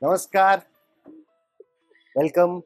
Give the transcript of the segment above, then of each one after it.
नमस्कार, वेलकम.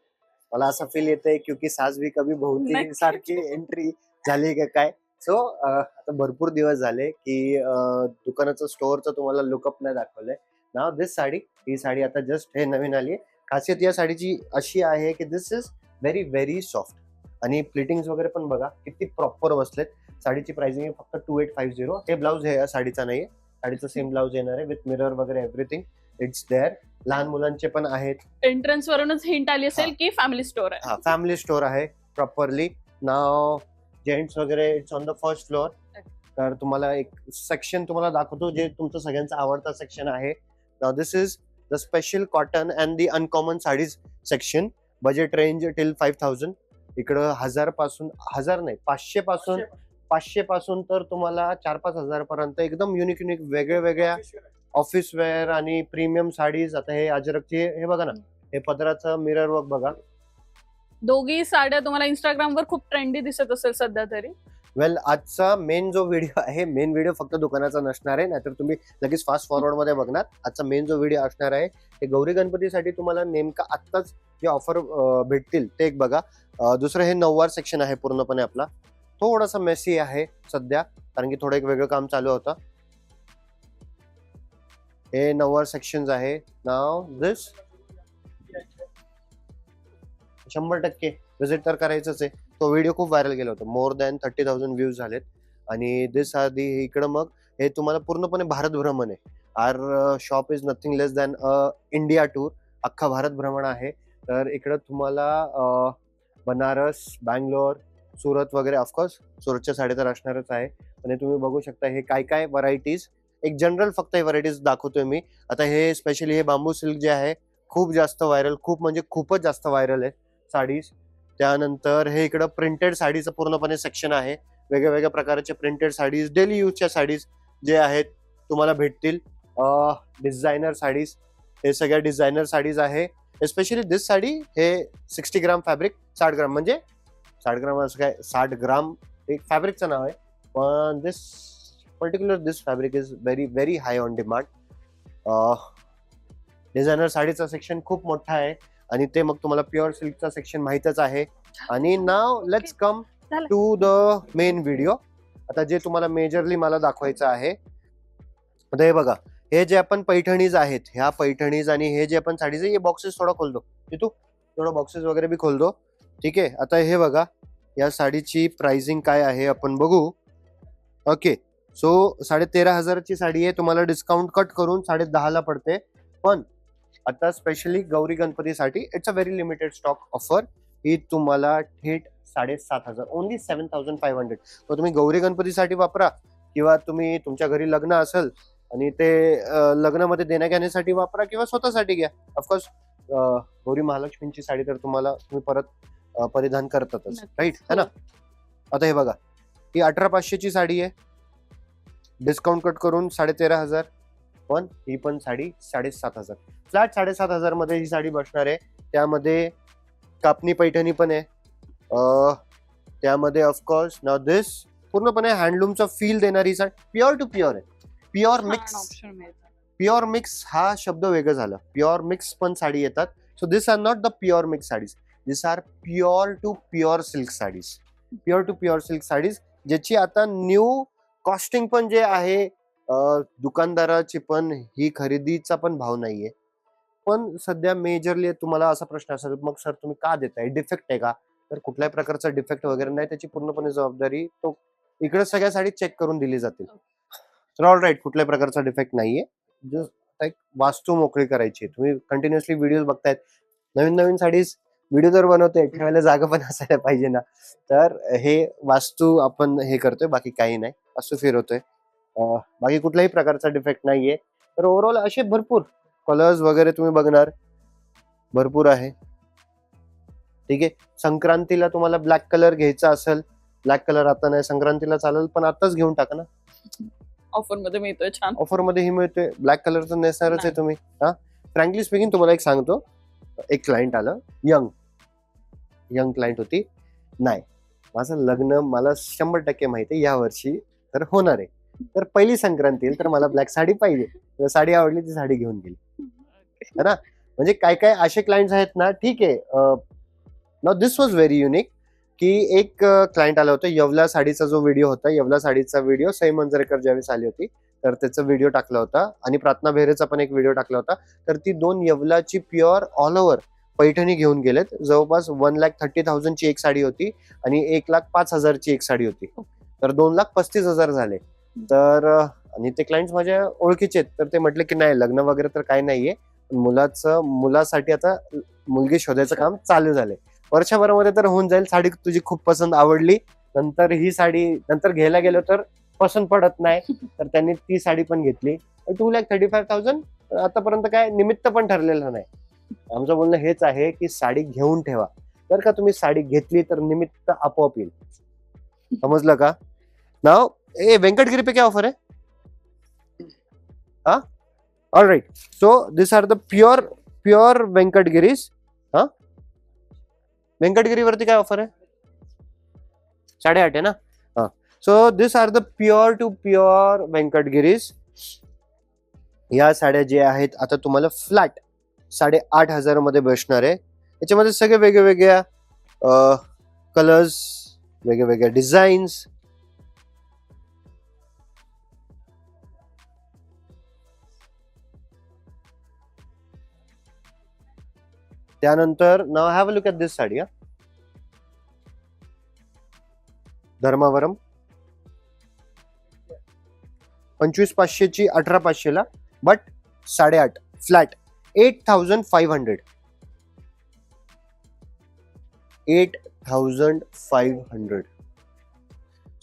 मला असं फील येतंय क्योंकि सास भी कभी बहुती नक्कीच. सारखी एंट्री झाली का काय. सो आता भरपूर दिवस झाले की दुकानाचं स्टोअरचं तुम्हाला लुकअप नाही दाखवलंय. नाव दिस साडी, ही साडी आता जस्ट हे नवीन आली आहे. खासियत या साडीची अशी आहे की दिस इज व्हेरी व्हेरी सॉफ्ट आणि प्लिटिंग्स वगैरे पण बघा किती प्रॉपर बसलेत. साडीची प्राइसिंग आहे फक्त 2850. हे ब्लाऊज हे साडीचा नाहीये, साडीचं सेम ब्लाऊज येणार आहे विथ मिरर वगैरे एव्हरीथिंग. It's there. लहान मुलांचे पण आहेत. एंट्रन्स वरूनच हिंट आली असेल की फॅमिली स्टोर आहे. हा, फॅमिली स्टोर आहे प्रॉपरली. नाव जेंट्स वगैरे it's on the first floor. तर तुम्हाला एक सेक्शन तुम्हाला दाखवतो जे तुमचं सगळ्यांचा आवडता सेक्शन आहे. नाव this is the special cotton and the uncommon saris section. Budget range till 5000. इकडं 1000 पासून, 1000 नाही 500 पासून तर तुम्हाला 4-5 हजार पर्यंत एकदम युनिक युनिक वेगळ्या वेगळ्या ऑफिस वेअर आणि प्रीमियम साडीज. आता हे अजरकची हे बघा ना, हे पदराचं मिरर वर्क बघा. दोघी साड्या तुम्हाला इंस्टाग्राम वर खूप ट्रेंडी दिसत असेल सध्या तरी. वेल, आजचा मेन जो व्हिडिओ आहे, मेन व्हिडिओ फक्त दुकानाचा नसणार आहे, नाहीतर तुम्ही लगेच फास्ट फॉरवर्ड मध्ये बघणार. आजचा मेन जो व्हिडिओ असणार आहे ते गौरी गणपतीसाठी तुम्हाला नेमका आत्ताच जे ऑफर भेटतील ते एक बघा. दुसरं हे नऊवार सेक्शन आहे पूर्णपणे आपला. थोडासा मेसी आहे सध्या कारण की थोडं एक वेगळं काम चालू होतं. हे नऊवार सेक्शन आहे. नाव दिस 100% विजिट तर करायचंच आहे. तो व्हिडिओ खूप व्हायरल गेला होता. मोर दॅन 30,000 व्ह्यूज झालेत. आणि दिस आधी इकडं मग हे तुम्हाला पूर्णपणे भारत भ्रमण आहे. Our shop is nothing less than India tour. अख्खा भारत भ्रमण आहे. तर इकडं तुम्हाला बनारस, बँगलोर, सुरत वगैरे, ऑफकोर्स सुरतच्या साडी तर असणारच आहे. आणि तुम्ही बघू शकता हे काय काय व्हरायटीज. एक जनरल फक्त हे व्हरायटीज दाखवतोय मी. आता हे स्पेशली हे बांबू सिल्क जे आहे खूप जास्त व्हायरल, खूप म्हणजे खूपच जास्त व्हायरल आहे साडीज. त्यानंतर हे इकडं प्रिंटेड साडीचं पूर्णपणे सेक्शन आहे. वेगळ्या वेगळ्या प्रकारचे प्रिंटेड साडीज, डेली यूजच्या साडीज जे आहेत तुम्हाला भेटतील. डिझायनर साडीज, हे सगळ्या डिझायनर साडीज आहे. स्पेशली दिस साडी हे 60 ग्राम फॅब्रिक, 60 ग्राम म्हणजे 60 ग्राम असं काय, 60 ग्राम एक फॅब्रिकचं नाव आहे. पण this fabric is very very high on demand. Designer साडीचा सेक्शन खूप मोठा आहे आणि ते मग तुम्हाला प्युअर सिल्कचा सेक्शन माहितच आहे. आणि नाव लेट्स कम झालं. To the main video. आता जे तुम्हाला मेजरली मला दाखवायचं आहे, आता हे बघा, हे जे आपण पैठणीज आहेत, ह्या पैठणीज आणि हे जे आपण साडीचे हे बॉक्सेस थोडा खोल दो तिथू, थोडं बॉक्सेस वगैरे बी खोल दो. ठीक आहे. आता हे बघा, या साडीची प्राइसिंग काय आहे आपण बघू. ओके, सो 13,500 ची साडी आहे. तुम्हाला डिस्काउंट कट करून 10.5 ला पडते. पण आता स्पेशली गौरी गणपतीसाठी it's a very limited stock offer. ही तुम्हाला थेट 7,500, ओनली 7,500. तर तुम्ही गौरी गणपतीसाठी वापरा किंवा तुम्ही तुमच्या घरी लग्न असेल आणि ते लग्नामध्ये देण्या घेण्यासाठी वापरा किंवा स्वतःसाठी घ्या. ऑफकोर्स गौरी महालक्ष्मीची साडी तर तुम्ही परत परिधान करतातच, राईट है ना. आता हे बघा, ही 18,500 ची साडी आहे. डिस्काउंट कट करून 13,500. पण ही पण साडी 7,500, फ्लॅट 7,500 मध्ये ही साडी बसणार आहे. त्यामध्ये कापणी पैठणी पण आहे. त्यामध्ये ऑफकोर्स नाव दिस पूर्णपणे हँडलूमचा फील देणारी साडी, प्युअर टू प्युअर आहे. प्युअर मिक्स, ऑप्शन मिळतात. प्युअर मिक्स हा शब्द वेगळा झाला. प्युअर मिक्स पण साडी येतात. So this are not the pure mix saris, this are pure to pure silk saris. Pure to pure silk saris ज्याची आता न्यू कॉस्टिंग पण जे आहे, दुकानदाराची पण ही खरेदीचा पण भाव नाहीये. पण सध्या मेजरली तुम्हाला असा प्रश्न असेल, मग सर तुम्ही का देताय, डिफेक्ट आहे का? तर कुठल्याही प्रकारचा डिफेक्ट वगैरे नाही. त्याची पूर्णपणे जबाबदारी तो इकडे सगळ्या साडी चेक करून दिली जातील. तर ऑल राईट, कुठल्याही प्रकारचा डिफेक्ट नाहीये. जस्ट एक वास्तू मोकळी करायची. तुम्ही कंटिन्युअसली व्हिडिओ बघतायत, नवीन नवीन साडीज व्हिडिओ जर बनवतोय, ठेवायला जागा पण असायला पाहिजे ना. तर हे वास्तू आपण हे करतोय, बाकी काही नाही. वास्तू फिरवतोय, बाकी कुठल्याही प्रकारचा डिफेक्ट नाहीये. तर ओव्हरऑल असे भरपूर कलर्स वगैरे तुम्ही बघणार, भरपूर आहे. ठीक आहे. संक्रांतीला तुम्हाला ब्लॅक कलर घ्यायचा असेल, ब्लॅक कलर आता नाही, संक्रांतीला चालेल, पण आताच घेऊन टाका ना. ऑफर मध्ये मिळतोय छान. ऑफर मध्ये ही मिळते. ब्लॅक कलरचं नेसणारच आहे तुम्ही. हा, फ्रँकली स्पीकिंग तुम्हाला एक सांगतो, एक क्लायंट आलं, यंग क्लायंट होती. नाही, माझं लग्न मला 100% माहिती आहे या वर्षी तर होणार आहे. तर पहिली संक्रांती येईल तर मला ब्लॅक साडी पाहिजे. साडी आवडली, ती साडी घेऊन गेली, है ना. म्हणजे काय काय असे क्लायंट्स आहेत ना, ठीक आहे. Now this was very unique, की एक क्लायंट आला होता. येवला साडीचा जो व्हिडिओ होता, येवला साडीचा व्हिडिओ सई मंजरेकर ज्यावेळेस आली होती, तर त्याचा व्हिडिओ टाकला होता आणि प्रार्थना बेहरेचा पण एक व्हिडिओ टाकला होता. तर ती 2 येवलाची प्युअर ऑल ओव्हर पैठणी घेऊन गेलेत. जवळपास 1,30,000 ची एक साडी होती आणि 1,05,000 ची एक साडी होती. तर 2,35,000 झाले. तर आणि ते क्लायंट माझ्या ओळखीचे आहेत. तर ते म्हटले की नाही, लग्न वगैरे तर काही नाहीये, मुलासाठी आता मुलगी शोधायचं काम चालू झालंय. वर्षभरामध्ये तर होऊन जाईल. साडी तुझी खूप पसंत आवडली, नंतर ही साडी नंतर घ्यायला गेलो तर पसंत पडत नाही, तर त्यांनी ती साडी पण घेतली. 2,35,000 आतापर्यंत काय निमित्त पण ठरलेलं नाही. आमचं बोलणं हेच आहे की साडी घेऊन ठेवा. जर का तुम्ही साडी घेतली तर निमित्त आपोआप येईल. समजलं का? नाव वेंकटगिरी पे क्या ऑफर है? हाँ, all right. So this are the pure Venkatagiris. हा, वेंकटगिरीवरती काय ऑफर आहे? 8.5 आहे ना. हा, so this are the pure to pure Venkatagiris. या साड्या जे आहेत आता तुम्हाला फ्लॅट 8,500 मध्ये बसणार आहे. याच्यामध्ये सगळे वेगवेगळ्या कलर्स, वेगवेगळ्या डिझाईन्स. त्यानंतर नाव हॅव अ लुक ॲट दिस साडी. धर्मावरम 25,500 ची 18,500 ला, but 8.5 flat 8,500. 8,500.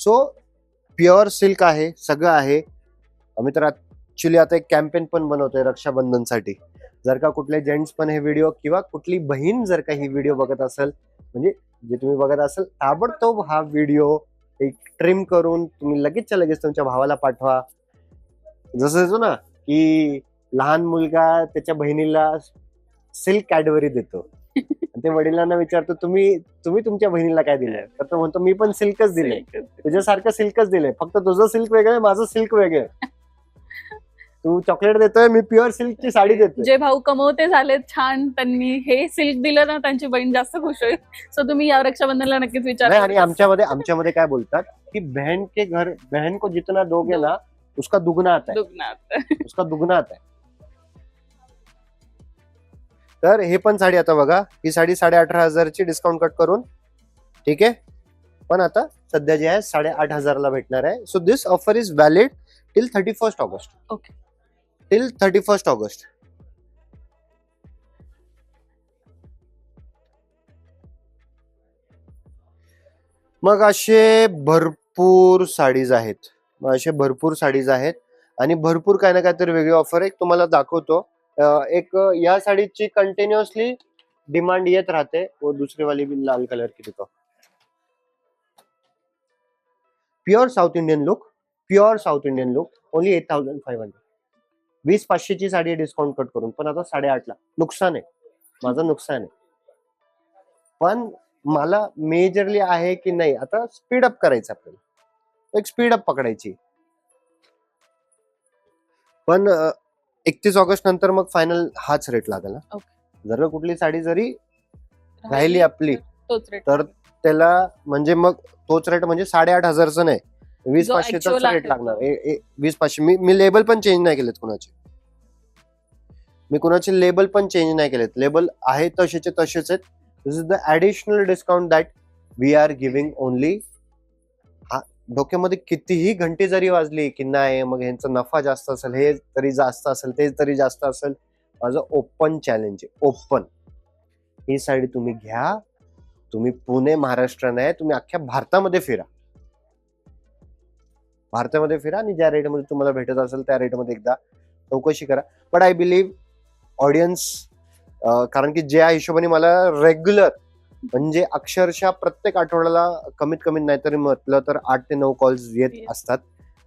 So pure silk आहे, सगळं आहे. आम्ही तर ऍक्च्युली आता एक कॅम्पेन पण बनवतोय रक्षाबंधनसाठी. जर का कुठले जेंट्स पण हे व्हिडिओ किंवा कुठली बहीण जर का ही व्हिडिओ बघत असेल, म्हणजे जे तुम्ही बघत असेल, ताबडतोब हा व्हिडिओ एक ट्रिम करून तुम्ही लगेचच्या लगेच तुमच्या भावाला पाठवा. जसं ना की लहान मुलगा त्याच्या बहिणीला सिल्क कॅडबरी देतो, ते वडिलांना विचारतो तुम्ही तुमच्या बहिणीला काय दिलंय, तर तो म्हणतो मी पण सिल्कच दिलंय, तुझ्यासारखं सिल्कच दिलंय, फक्त तुझं सिल्क वेगळं, माझं सिल्क वेगळं. तू चॉकलेट देतोय, मी प्युअर सिल्कची साडी देतोय. जे भाऊ कमवते झाले छान, त्यांनी हे सिल्क दिलं ना, त्यांची बहीण जास्त खुश होईल. सो तुम्ही या रक्षाबंधनला नक्कीच विचार. आणि आमच्यामध्ये काय बोलतात की बहन को जितना दोगे ना उसका दुगना आता है, उसका दुगना आता है. तर हे पण साडी आता बघा, ही साडी 18,500 ची डिस्काउंट कट करून, ठीक आहे, पण आता सध्या जे आहे 8,500 ला भेटणार आहे. So this offer is valid till 31 August. Okay, till 31 August. मग असे भरपूर साडीज आहेत, आणि भरपूर काही ना काहीतरी वेगळी ऑफर आहे. तुम्हाला दाखवतो. एक या साडीची कंटिन्युअसली डिमांड येत राहते. वो दूसरी वाली भी लाल कलर की दिखाओ. Pure south Indian look, only 8,500. 20,500 ची साडी डिस्काउंट कट करून, पण आता 8.5 ला. नुकसान आहे, माझं नुकसान आहे. पण मला मेजरली आहे की नाही, आता स्पीड अप करायचं आपल्याला, एक स्पीड अप पकडायची. पण 31 ऑगस्ट नंतर मग फायनल हाच रेट लागेल. जर कुठली साडी जरी राहिली आपली तर त्याला म्हणजे मग तोच रेट, म्हणजे 8,500चा नाही, 20,500चाच रेट लागणार. 20,500. मी लेबल पण चेंज नाही केलेत कुणाचे लेबल पण चेंज नाही केलेत. लेबल आहे तसेचे तसेच आहेत. This is the additional discount that we are giving only. डोक्यामध्ये कितीही घंटी जरी वाजली की नाही मग ह्यांचा नफा जास्त असेल, हे तरी जास्त असेल, ते तरी जास्त असेल, माझं ओपन चॅलेंज आहे, ओपन. ही साडी तुम्ही घ्या, तुम्ही पुणे महाराष्ट्र नाही, तुम्ही अख्ख्या भारतामध्ये फिरा आणि ज्या रेटमध्ये तुम्हाला भेटत असेल त्या रेटमध्ये एकदा चौकशी करा. बट आय बिलीव्ह ऑडियन्स, कारण की ज्या हिशोबाने मला रेग्युलर, म्हणजे अक्षरशः प्रत्येक आठवड्याला कमीत कमी नाहीतरी म्हटलं तर 8 ते 9 कॉल्स येत असतात.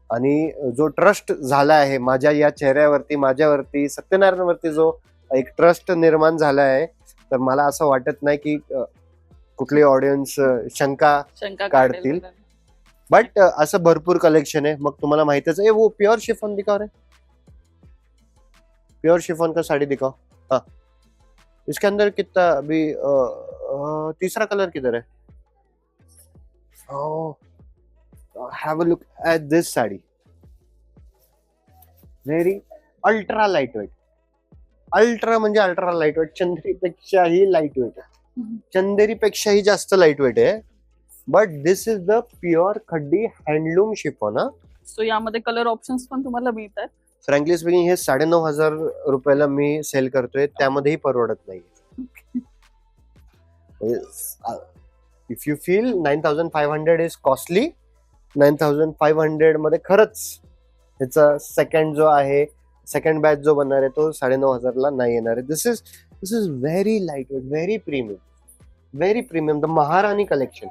आणि जो ट्रस्ट झाला आहे माझ्या या चेहऱ्यावरती, माझ्यावरती, सत्यनारायणवरती जो एक ट्रस्ट निर्माण झाला आहे, तर मला असं वाटत नाही की कुठली ऑडियन्स शंका काढतील. बट असं भरपूर कलेक्शन आहे. मग तुम्हाला माहितीच आहे, वो प्युअर शिफॉन दिखाओ रे, प्युअर शिफॉन का साडी दिखाओ. हा, इसके अंदर कितना अभी तीसरा कलर किधर है? Have a look at this sari, very ultra light weight. Ultra म्हणजे अल्ट्रा लाइट वेट, चंदेरीपेक्षाही लाइट वेट आहे, चंदेरीपेक्षाही जास्त लाइट वेट आहे. But this is the pure Khaddi handloom chiffon. So यामध्ये कलर ऑप्शन्स पण तुम्हाला मिळतात. फ्रँकली स्पीकिंग हे 9,500 रुपयाला मी सेल करतोय, त्यामध्येही परवडत नाही. If you feel 9,500 is costly, 9,500 मध्ये खरंच ह्याचा सेकंड जो आहे, सेकंड बॅच जो बनणार आहे तो 9,500 ला नाही येणार आहे. This is very light weight, very premium, the Maharani collection.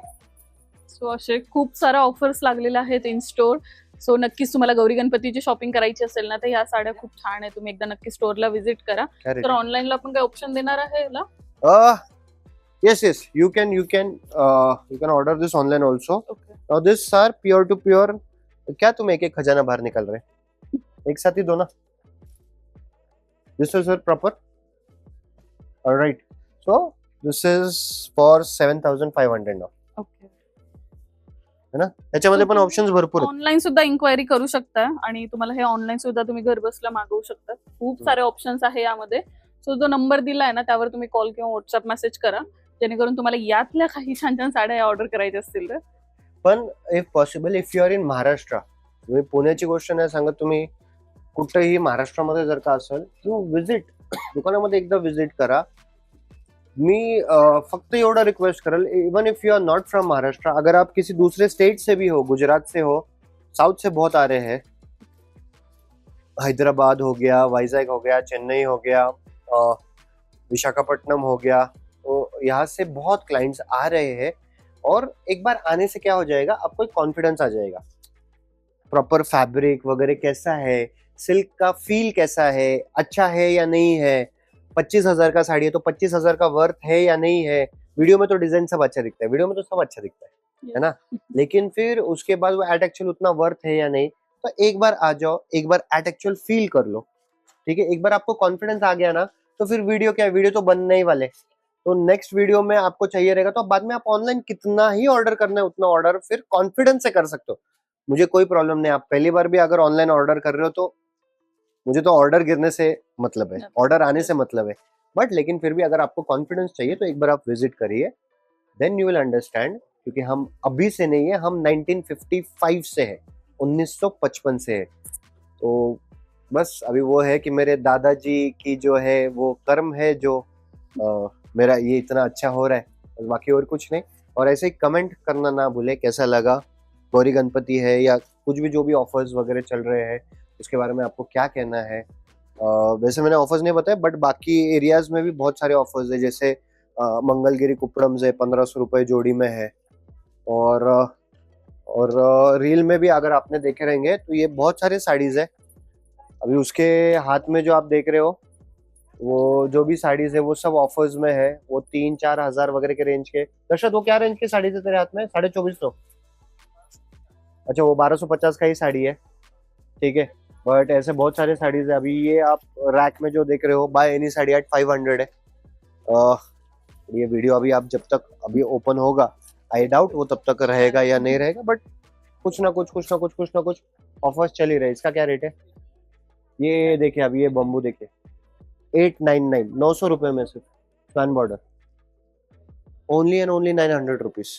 So असे खूप साऱ्या ऑफर्स लागलेल्या आहेत इन स्टोर. सो नक्कीच तुम्हाला गौरी गणपतीची शॉपिंग करायची असेल ना, तर ह्या साड्या खूप छान आहे. तुम्ही एकदा नक्की स्टोअरला व्हिजिट करा. तर ऑनलाईनला पण काय ऑप्शन देणार आहे याला? yes, you can order this online also. Okay. Now this are pure to pure. क्या तुम एक एक खजाना बाहर निकाल रहे, एक साथ ही दो ना. This is proper. All right. So this is for 7,500 now. Okay. है ना? त्याच्यामध्ये पण ऑप्शन्स भरपूर आहेत. ऑनलाईन सुद्धा इन्क्वायरी करू शकता आणि तुम्हाला हे ऑनलाईन सुद्धा तुम्ही घर बसल्या मागवू शकता. खूप सारे ऑप्शन्स आहे यामध्ये. सो जो नंबर दिलाय ना, त्यावर तुम्ही कॉल किंवा व्हॉट्सअप मेसेज करा, जेणेकरून तुम्हाला यातल्या काही छान छान साड्या ऑर्डर करायच्या असतील तर. पण if possible, if you are in Maharashtra, तुम्ही पुण्याची गोष्ट नाही सांगत, तुम्ही कुठेही महाराष्ट्रामध्ये जर का असेल तो विजिट, दुकानामध्ये एकदा विजिट करा. मी फक्त एवढा रिक्वेस्ट करेल, even if you are not from Maharashtra, अगर आप किसी दूसरे स्टेट से भी हो, गुजरात से हो, साउथ से बहुत आ रहे हैं, हैदराबाद हो गया, वाइजैक हो गया, चेन्नई हो गया, विशाखापट्टनम हो गया, तो यहाँ से बहुत क्लाइंट्स आ रहे हैं. और एक बार आने से क्या हो जाएगा, आपको एक कॉन्फिडेंस आ जाएगा. प्रॉपर फैब्रिक वगैरह कैसा है, सिल्क का फील कैसा है, अच्छा है या नहीं है, 25,000 का साड़ी है तो 25,000 का वर्थ है या नहीं है. वीडियो में तो डिजाइन सब अच्छा दिखता है, वीडियो में तो सब अच्छा दिखता है ना, लेकिन फिर उसके बाद वो एट एक्चुअल उतना वर्थ है या नहीं. तो एक बार आ जाओ, एक बार एट एक्चुअल फील कर लो, ठीक है. एक बार आपको कॉन्फिडेंस आ गया ना, तो फिर वीडियो क्या है, वीडियो तो बनने ही वाले. तो नेक्स्ट वीडियो में आपको चाहिए रहेगा, तो बाद में आप ऑनलाइन कितना ही ऑर्डर करना है उतना ऑर्डर फिर कॉन्फिडेंस से कर सकते हो. मुझे कोई प्रॉब्लम नहीं. आप पहली बार भी अगर ऑनलाइन ऑर्डर कर रहे हो तो मुझे तो ऑर्डर गिरने से मतलब है, ऑर्डर आने से मतलब है. बट लेकिन फिर भी अगर आपको कॉन्फिडेंस चाहिए तो एक बार आप विजिट करिए, देन यू विल अंडरस्टैंड. क्योंकि हम अभी से नहीं है, हम 1955 से है, 1955 से है. तो बस अभी वो है कि मेरे दादाजी की जो है वो कर्म है, जो मेरा ये इतना अच्छा हो रहा है, बाकी और कुछ नहीं. और ऐसे ही कमेंट करना ना भूले, कैसा लगा, गौरी गणपति है या कुछ भी जो भी ऑफर्स वगैरह चल रहे हैं उसके बारे में आपको क्या कहना है. वैसे मैंने ऑफर्स नहीं बताए, बट बाकी एरियाज में भी बहुत सारे ऑफर्स है. जैसे मंगलगिरी कुपड़म्स है, 1,500 रुपए जोड़ी में है. और रील में भी अगर आपने देखे रहेंगे तो ये बहुत सारे साड़ीज है. अभी उसके हाथ में जो आप देख रहे हो, वो जो भी साड़ीज है वो सब ऑफर्स में है. वो 3-4 हजार वगैरह के रेंज के. दर्शक, वो क्या रेंज के साड़ीज है तेरे हाथ में? 2450. अच्छा, वो 1250 का ही साड़ी है, ठीक है. बट ऐसे बहुत सारे साड़ीज है. अभी ये आप रैक में जो देख रहे हो, बाय एनी साड़ी एट 500 है. ये वीडियो अभी आप जब तक अभी ओपन होगा, आई डाउट वो तब तक रहेगा या नहीं रहेगा, बट कुछ ना कुछ ऑफर्स चल ही रहे. इसका क्या रेट है? ये देखिए, अभी ये बम्बू देखिए, 899, 900 रुपए में सिर्फ fan border, only end only 900 rupees.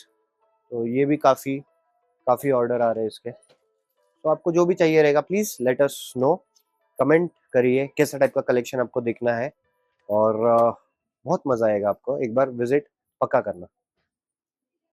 तो ये भी काफी ऑर्डर आ रहे हैं इसके. तो आपको जो भी चाहिए रहेगा, please let us know, comment करिए कैसा टाइप का कलेक्शन आपको देखना है. और बहुत मजा आएगा आपको. एक बार विजिट पक्का करना.